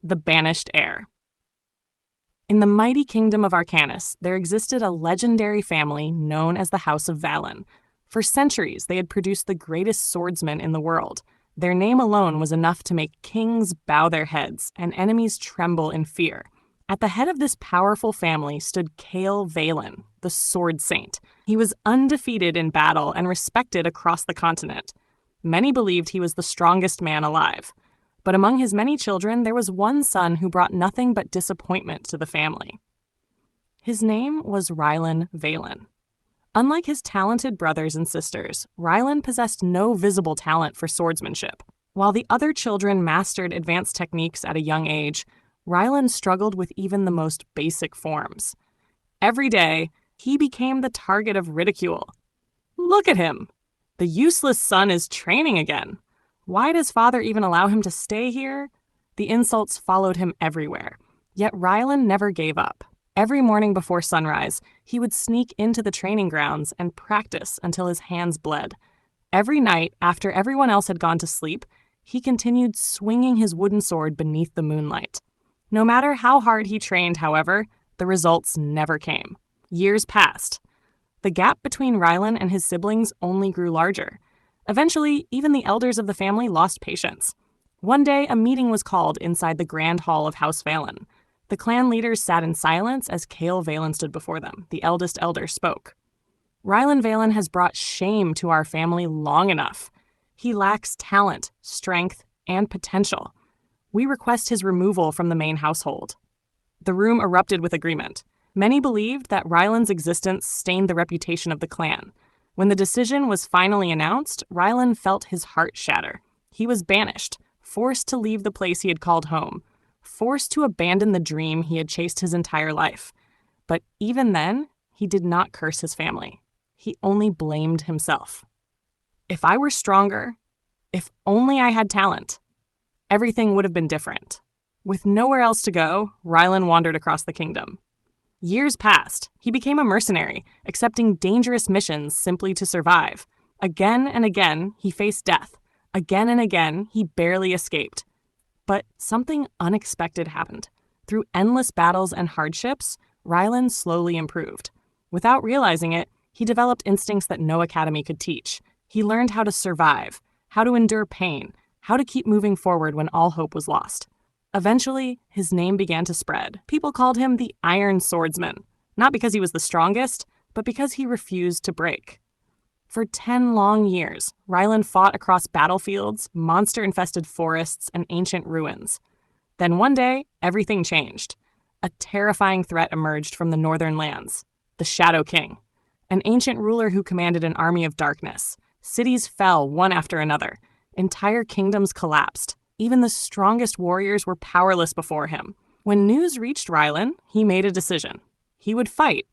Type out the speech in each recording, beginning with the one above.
the Banished Heir. In the mighty kingdom of Arcanus, there existed a legendary family known as the House of Valen. For centuries, they had produced the greatest swordsmen in the world. Their name alone was enough to make kings bow their heads and enemies tremble in fear. At the head of this powerful family stood exiled Valen, the Sword Saint. He was undefeated in battle and respected across the continent. Many believed he was the strongest man alive. But among his many children, there was one son who brought nothing but disappointment to the family. His name was Rylan Valen. Unlike his talented brothers and sisters, Rylan possessed no visible talent for swordsmanship. While the other children mastered advanced techniques at a young age, Rylan struggled with even the most basic forms. Every day, he became the target of ridicule. Look at him! The useless son is training again. Why does father even allow him to stay here? The insults followed him everywhere. Yet Rylan never gave up. Every morning before sunrise, he would sneak into the training grounds and practice until his hands bled. Every night, after everyone else had gone to sleep, he continued swinging his wooden sword beneath the moonlight. No matter how hard he trained, however, the results never came. Years passed. The gap between Rylan and his siblings only grew larger. Eventually, even the elders of the family lost patience. One day, a meeting was called inside the grand hall of House Valen. The clan leaders sat in silence as exiled Valen stood before them. The eldest elder spoke. Rylan Valen has brought shame to our family long enough. He lacks talent, strength, and potential. We request his removal from the main household. The room erupted with agreement. Many believed that Rylan's existence stained the reputation of the clan. When the decision was finally announced, Rylan felt his heart shatter. He was banished, forced to leave the place he had called home, forced to abandon the dream he had chased his entire life. But even then, he did not curse his family. He only blamed himself. If I were stronger, if only I had talent, everything would have been different. With nowhere else to go, Rylan wandered across the kingdom. Years passed. He became a mercenary, accepting dangerous missions simply to survive. Again and again, he faced death. Again and again, he barely escaped. But something unexpected happened. Through endless battles and hardships, Rylan slowly improved. Without realizing it, he developed instincts that no academy could teach. He learned how to survive, how to endure pain, how to keep moving forward when all hope was lost. Eventually, his name began to spread. People called him the Iron Swordsman, not because he was the strongest, but because he refused to break. For 10 long years, Rylan fought across battlefields, monster-infested forests, and ancient ruins. Then one day, everything changed. A terrifying threat emerged from the northern lands, the Shadow King, an ancient ruler who commanded an army of darkness. Cities fell one after another. Entire kingdoms collapsed. Even the strongest warriors were powerless before him. When news reached Rylan, he made a decision. He would fight,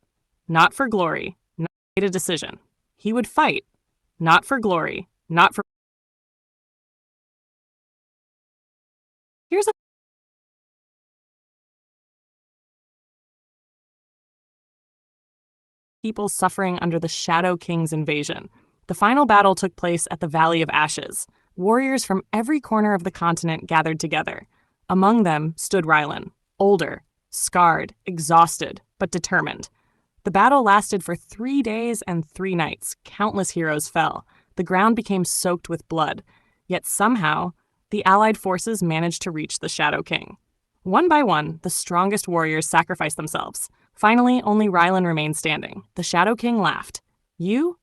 not for glory, not made a decision. He would fight, not for glory, not for... Here's a people suffering under the Shadow King's invasion. The final battle took place at the Valley of Ashes. Warriors from every corner of the continent gathered together. Among them stood Rylan, older, scarred, exhausted, but determined. The battle lasted for 3 days and 3 nights. Countless heroes fell. The ground became soaked with blood. Yet somehow, the Allied forces managed to reach the Shadow King. One by one, the strongest warriors sacrificed themselves. Finally, only Rylan remained standing. The Shadow King laughed. You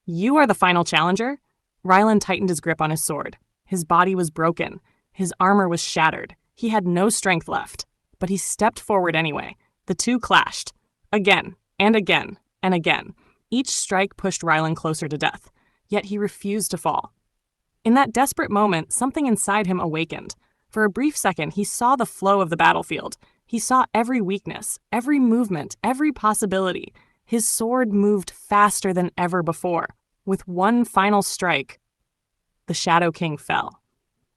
are the final challenger? Rylan tightened his grip on his sword. His body was broken. His armor was shattered. He had no strength left. But he stepped forward anyway. The two clashed. Again, and again, and again. Each strike pushed Rylan closer to death. Yet he refused to fall. In that desperate moment, something inside him awakened. For a brief second, he saw the flow of the battlefield. He saw every weakness, every movement, every possibility. His sword moved faster than ever before. With one final strike, the Shadow King fell.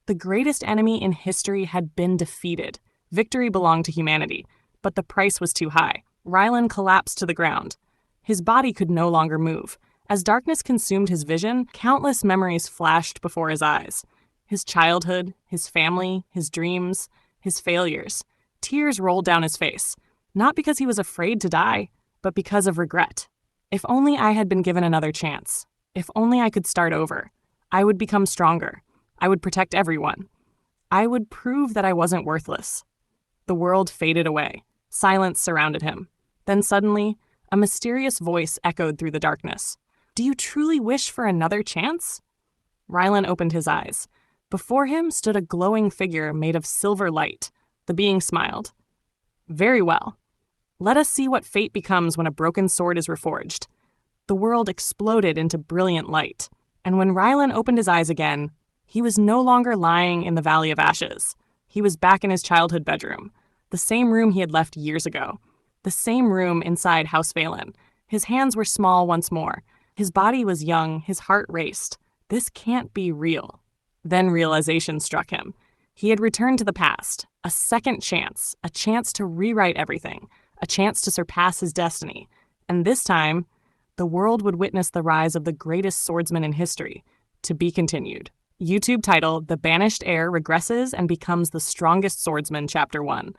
The greatest enemy in history had been defeated. Victory belonged to humanity, but the price was too high. Rylan collapsed to the ground. His body could no longer move. As darkness consumed his vision, countless memories flashed before his eyes. His childhood, his family, his dreams, his failures. Tears rolled down his face, not because he was afraid to die, but because of regret. If only I had been given another chance. If only I could start over. I would become stronger. I would protect everyone. I would prove that I wasn't worthless. The world faded away. Silence surrounded him. Then suddenly, a mysterious voice echoed through the darkness. "Do you truly wish for another chance?" Rylan opened his eyes. Before him stood a glowing figure made of silver light. The being smiled. "Very well. Let us see what fate becomes when a broken sword is reforged." The world exploded into brilliant light, and when Rylan opened his eyes again, he was no longer lying in the Valley of Ashes. He was back in his childhood bedroom, the same room he had left years ago, the same room inside House Valen. His hands were small once more. His body was young, his heart raced. This can't be real. Then realization struck him. He had returned to the past, a second chance, a chance to rewrite everything, a chance to surpass his destiny. And this time, the world would witness the rise of the greatest swordsman in history. To be continued. YouTube title: The Banished Heir regresses and becomes the strongest swordsman, Chapter 1.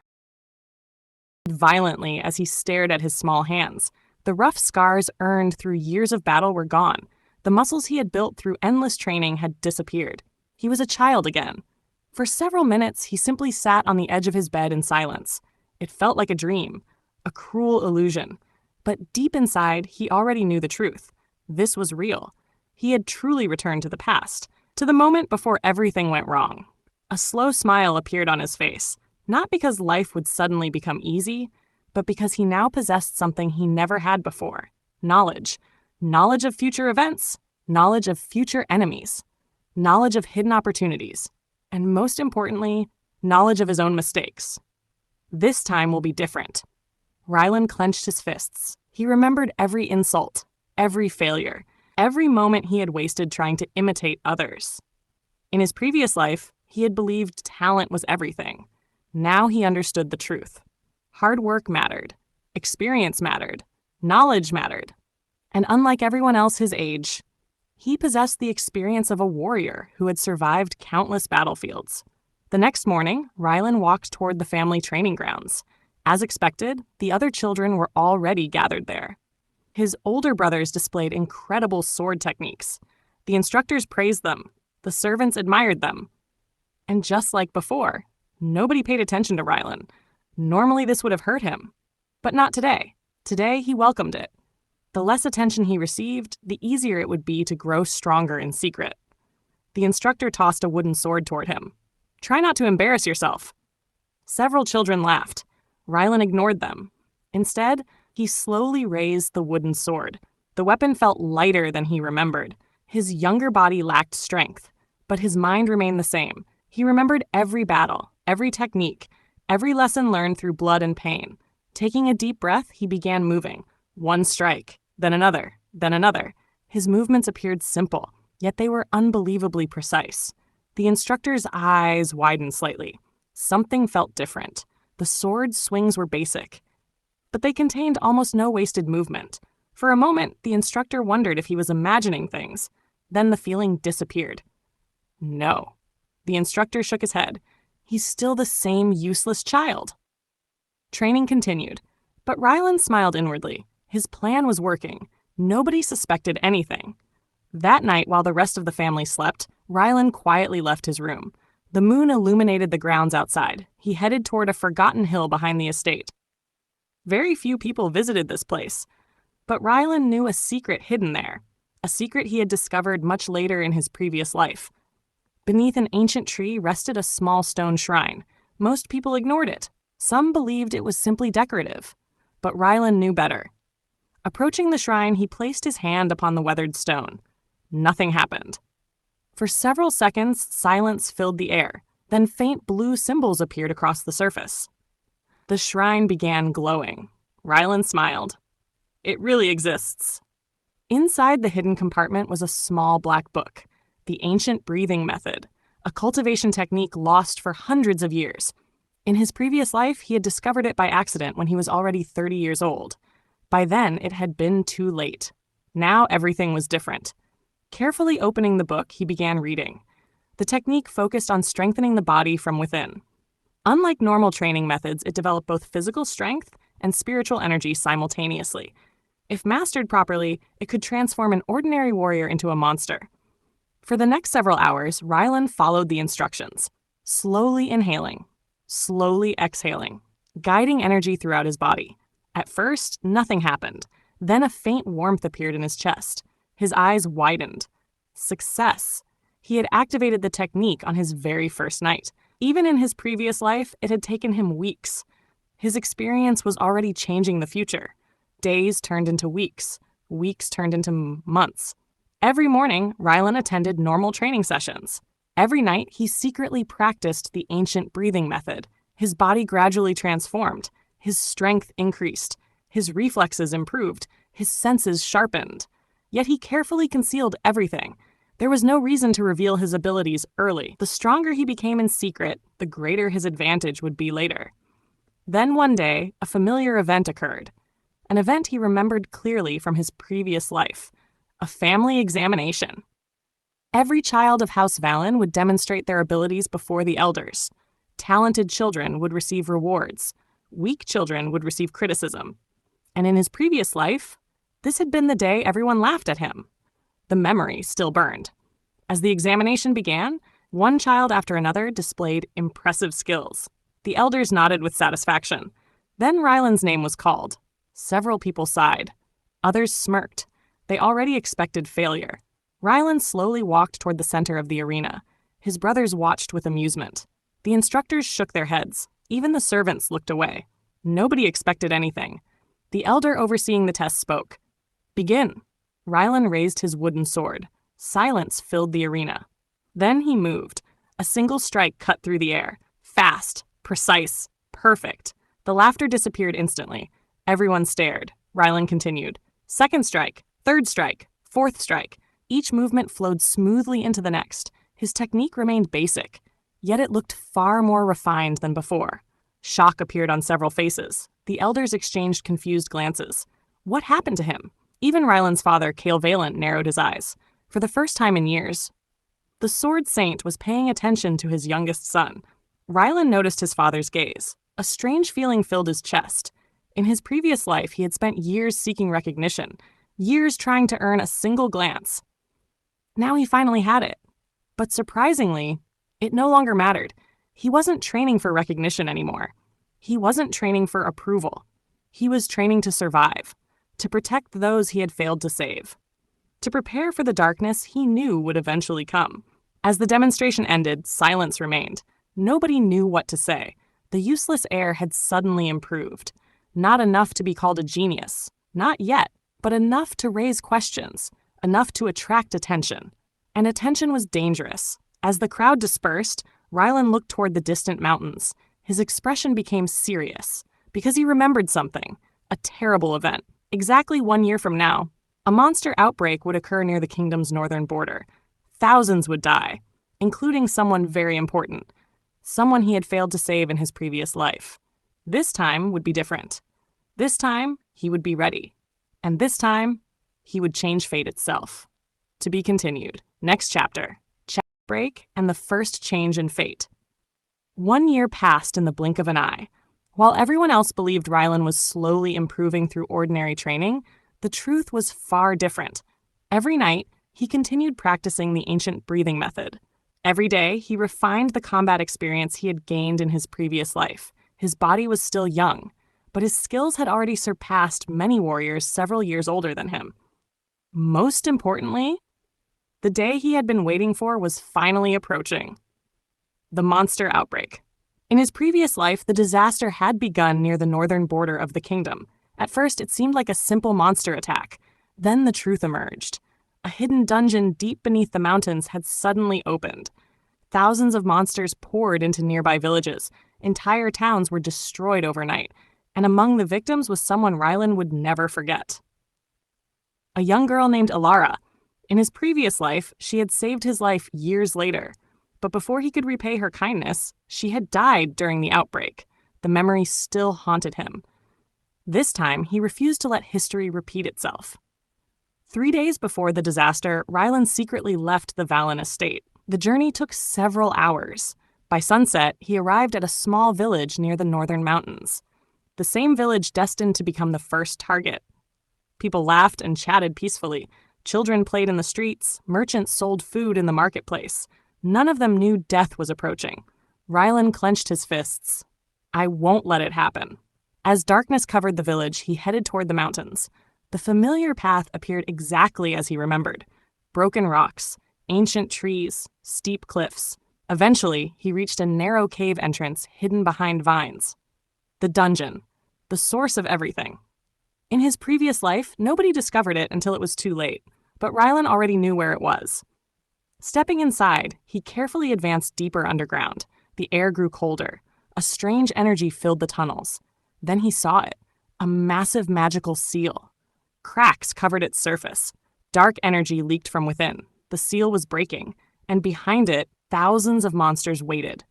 Violently as he stared at his small hands. The rough scars earned through years of battle were gone. The muscles he had built through endless training had disappeared. He was a child again. For several minutes, he simply sat on the edge of his bed in silence. It felt like a dream, a cruel illusion. But deep inside, he already knew the truth. This was real. He had truly returned to the past, to the moment before everything went wrong. A slow smile appeared on his face, not because life would suddenly become easy, but because he now possessed something he never had before: knowledge. Knowledge of future events, knowledge of future enemies, knowledge of hidden opportunities, and most importantly, knowledge of his own mistakes. This time will be different. Rylan clenched his fists. He remembered every insult, every failure, every moment he had wasted trying to imitate others. In his previous life, he had believed talent was everything. Now he understood the truth. Hard work mattered. Experience mattered. Knowledge mattered. And unlike everyone else his age, he possessed the experience of a warrior who had survived countless battlefields. The next morning, Rylan walked toward the family training grounds. As expected, the other children were already gathered there. His older brothers displayed incredible sword techniques. The instructors praised them. The servants admired them. And just like before, nobody paid attention to Rylan. Normally this would have hurt him. But not today. Today he welcomed it. The less attention he received, the easier it would be to grow stronger in secret. The instructor tossed a wooden sword toward him. "Try not to embarrass yourself." Several children laughed. Rylan ignored them. Instead, he slowly raised the wooden sword. The weapon felt lighter than he remembered. His younger body lacked strength, but his mind remained the same. He remembered every battle, every technique, every lesson learned through blood and pain. Taking a deep breath, he began moving. One strike, then another, then another. His movements appeared simple, yet they were unbelievably precise. The instructor's eyes widened slightly. Something felt different. The sword's swings were basic, but they contained almost no wasted movement. For a moment, the instructor wondered if he was imagining things. Then the feeling disappeared. No. The instructor shook his head. He's still the same useless child. Training continued, but Rylan smiled inwardly. His plan was working. Nobody suspected anything. That night, while the rest of the family slept, Rylan quietly left his room. The moon illuminated the grounds outside. He headed toward a forgotten hill behind the estate. Very few people visited this place, but Rylan knew a secret hidden there, a secret he had discovered much later in his previous life. Beneath an ancient tree rested a small stone shrine. Most people ignored it. Some believed it was simply decorative, but Rylan knew better. Approaching the shrine, he placed his hand upon the weathered stone. Nothing happened. For several seconds, silence filled the air. Then faint blue symbols appeared across the surface. The shrine began glowing. Rylan smiled. It really exists. Inside the hidden compartment was a small black book, the ancient breathing method, a cultivation technique lost for hundreds of years. In his previous life, he had discovered it by accident when he was already 30 years old. By then, it had been too late. Now everything was different. Carefully opening the book, he began reading. The technique focused on strengthening the body from within. Unlike normal training methods, it developed both physical strength and spiritual energy simultaneously. If mastered properly, it could transform an ordinary warrior into a monster. For the next several hours, Rylan followed the instructions, slowly inhaling, slowly exhaling, guiding energy throughout his body. At first, nothing happened. Then a faint warmth appeared in his chest. His eyes widened. Success! He had activated the technique on his very first night. Even in his previous life, it had taken him weeks. His experience was already changing the future. Days turned into weeks. Weeks turned into months. Every morning, Rylan attended normal training sessions. Every night, he secretly practiced the ancient breathing method. His body gradually transformed. His strength increased. His reflexes improved. His senses sharpened. Yet he carefully concealed everything. There was no reason to reveal his abilities early. The stronger he became in secret, the greater his advantage would be later. Then one day, a familiar event occurred. An event he remembered clearly from his previous life. A family examination. Every child of House Valen would demonstrate their abilities before the elders. Talented children would receive rewards. Weak children would receive criticism. And in his previous life, this had been the day everyone laughed at him. The memory still burned. As the examination began, one child after another displayed impressive skills. The elders nodded with satisfaction. Then Rylan's name was called. Several people sighed. Others smirked. They already expected failure. Rylan slowly walked toward the center of the arena. His brothers watched with amusement. The instructors shook their heads. Even the servants looked away. Nobody expected anything. The elder overseeing the test spoke. "Begin." Rylan raised his wooden sword. Silence filled the arena. Then he moved. A single strike cut through the air. Fast, precise, perfect. The laughter disappeared instantly. Everyone stared. Rylan continued. Second strike, third strike, fourth strike. Each movement flowed smoothly into the next. His technique remained basic, yet it looked far more refined than before. Shock appeared on several faces. The elders exchanged confused glances. What happened to him? Even Rylan's father, Cale Valent, narrowed his eyes. For the first time in years, the Sword Saint was paying attention to his youngest son. Rylan noticed his father's gaze. A strange feeling filled his chest. In his previous life, he had spent years seeking recognition, years trying to earn a single glance. Now he finally had it. But surprisingly, it no longer mattered. He wasn't training for recognition anymore. He wasn't training for approval. He was training to survive, to protect those he had failed to save, to prepare for the darkness he knew would eventually come. As the demonstration ended, silence remained. Nobody knew what to say. The useless heir had suddenly improved. Not enough to be called a genius. Not yet, but enough to raise questions, enough to attract attention. And attention was dangerous. As the crowd dispersed, Rylan looked toward the distant mountains. His expression became serious, because he remembered something, a terrible event. Exactly 1 year from now, a monster outbreak would occur near the kingdom's northern border. Thousands would die, including someone very important, someone he had failed to save in his previous life. This time would be different. This time, he would be ready. And this time, he would change fate itself. To be continued. Next chapter. Chapter break and the first change in fate. 1 year passed in the blink of an eye. While everyone else believed Rylan was slowly improving through ordinary training, the truth was far different. Every night, he continued practicing the ancient breathing method. Every day, he refined the combat experience he had gained in his previous life. His body was still young, but his skills had already surpassed many warriors several years older than him. Most importantly, the day he had been waiting for was finally approaching. The monster outbreak. In his previous life, the disaster had begun near the northern border of the kingdom. At first, it seemed like a simple monster attack. Then the truth emerged. A hidden dungeon deep beneath the mountains had suddenly opened. Thousands of monsters poured into nearby villages. Entire towns were destroyed overnight, and among the victims was someone Rylan would never forget. A young girl named Alara. In his previous life, she had saved his life years later. But before he could repay her kindness, she had died during the outbreak. The memory still haunted him. This time, he refused to let history repeat itself. 3 days before the disaster, Rylan secretly left the Valen estate. The journey took several hours. By sunset, he arrived at a small village near the northern mountains. The same village destined to become the first target. People laughed and chatted peacefully. Children played in the streets. Merchants sold food in the marketplace. None of them knew death was approaching. Rylan clenched his fists. I won't let it happen. As darkness covered the village, he headed toward the mountains. The familiar path appeared exactly as he remembered. Broken rocks, ancient trees, steep cliffs. Eventually, he reached a narrow cave entrance hidden behind vines. The dungeon, the source of everything. In his previous life, nobody discovered it until it was too late, but Rylan already knew where it was. Stepping inside, he carefully advanced deeper underground. The air grew colder. A strange energy filled the tunnels. Then he saw it, a massive magical seal. Cracks covered its surface. Dark energy leaked from within. The seal was breaking, and behind it, thousands of monsters waited.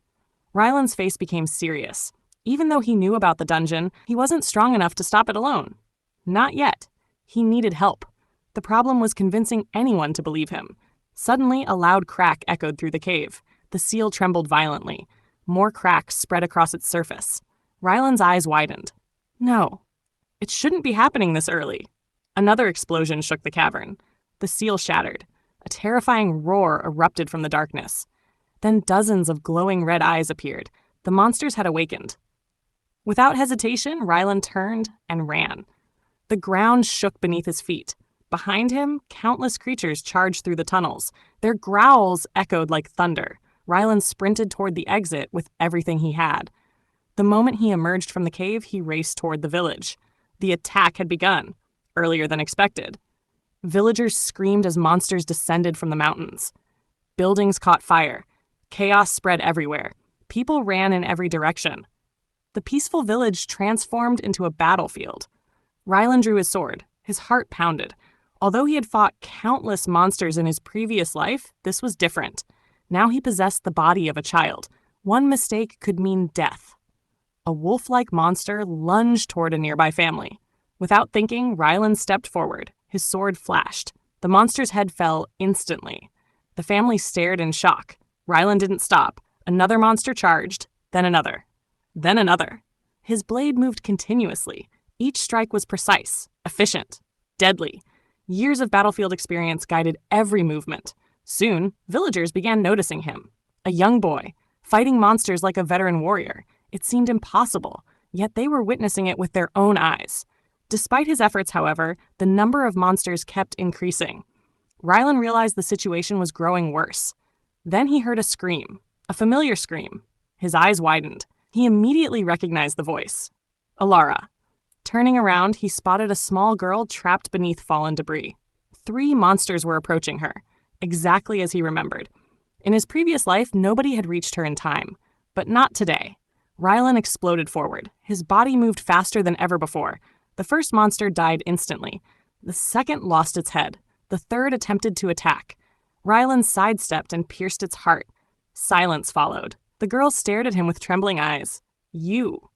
Rylan's face became serious. Even though he knew about the dungeon, he wasn't strong enough to stop it alone. Not yet. He needed help. The problem was convincing anyone to believe him. Suddenly, a loud crack echoed through the cave. The seal trembled violently. More cracks spread across its surface. Rylan's eyes widened. No, it shouldn't be happening this early. Another explosion shook the cavern. The seal shattered. A terrifying roar erupted from the darkness. Then dozens of glowing red eyes appeared. The monsters had awakened. Without hesitation, Rylan turned and ran. The ground shook beneath his feet. Behind him, countless creatures charged through the tunnels. Their growls echoed like thunder. Rylan sprinted toward the exit with everything he had. The moment he emerged from the cave, he raced toward the village. The attack had begun, earlier than expected. Villagers screamed as monsters descended from the mountains. Buildings caught fire. Chaos spread everywhere. People ran in every direction. The peaceful village transformed into a battlefield. Rylan drew his sword. His heart pounded. Although he had fought countless monsters in his previous life, this was different. Now he possessed the body of a child. One mistake could mean death. A wolf-like monster lunged toward a nearby family. Without thinking, Rylan stepped forward. His sword flashed. The monster's head fell instantly. The family stared in shock. Rylan didn't stop. Another monster charged, then another. Then another. His blade moved continuously. Each strike was precise, efficient, deadly. Years of battlefield experience guided every movement. Soon, villagers began noticing him. A young boy, fighting monsters like a veteran warrior. It seemed impossible, yet they were witnessing it with their own eyes. Despite his efforts, however, the number of monsters kept increasing. Rylan realized the situation was growing worse. Then he heard a scream, a familiar scream. His eyes widened. He immediately recognized the voice. Alara. Turning around, he spotted a small girl trapped beneath fallen debris. 3 monsters were approaching her, exactly as he remembered. In his previous life, nobody had reached her in time, but not today. Rylan exploded forward. His body moved faster than ever before. The first monster died instantly. The second lost its head. The third attempted to attack. Rylan sidestepped and pierced its heart. Silence followed. The girl stared at him with trembling eyes. You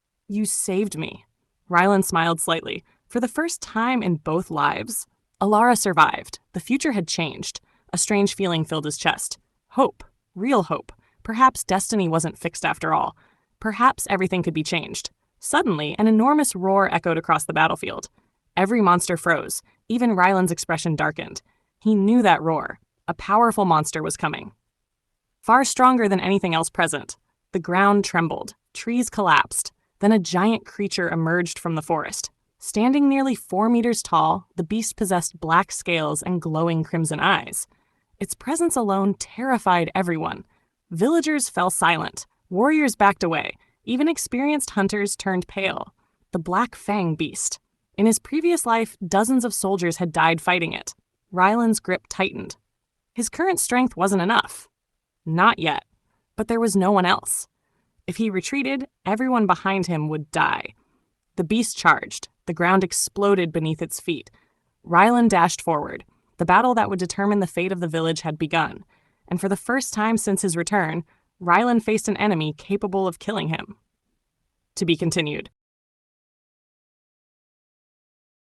saved me. Rylan smiled slightly. For the first time in both lives, Alara survived. The future had changed. A strange feeling filled his chest. Hope. Real hope. Perhaps destiny wasn't fixed after all. Perhaps everything could be changed. Suddenly, an enormous roar echoed across the battlefield. Every monster froze. Even Rylan's expression darkened. He knew that roar. A powerful monster was coming. Far stronger than anything else present. The ground trembled. Trees collapsed. Then a giant creature emerged from the forest. Standing nearly 4 meters tall, the beast possessed black scales and glowing crimson eyes. Its presence alone terrified everyone. Villagers fell silent. Warriors backed away. Even experienced hunters turned pale. The Black Fang beast. In his previous life, dozens of soldiers had died fighting it. Rylan's grip tightened. His current strength wasn't enough. Not yet. But there was no one else. If he retreated, everyone behind him would die. The beast charged. The ground exploded beneath its feet. Rylan dashed forward. The battle that would determine the fate of the village had begun. And for the first time since his return, Rylan faced an enemy capable of killing him. To be continued.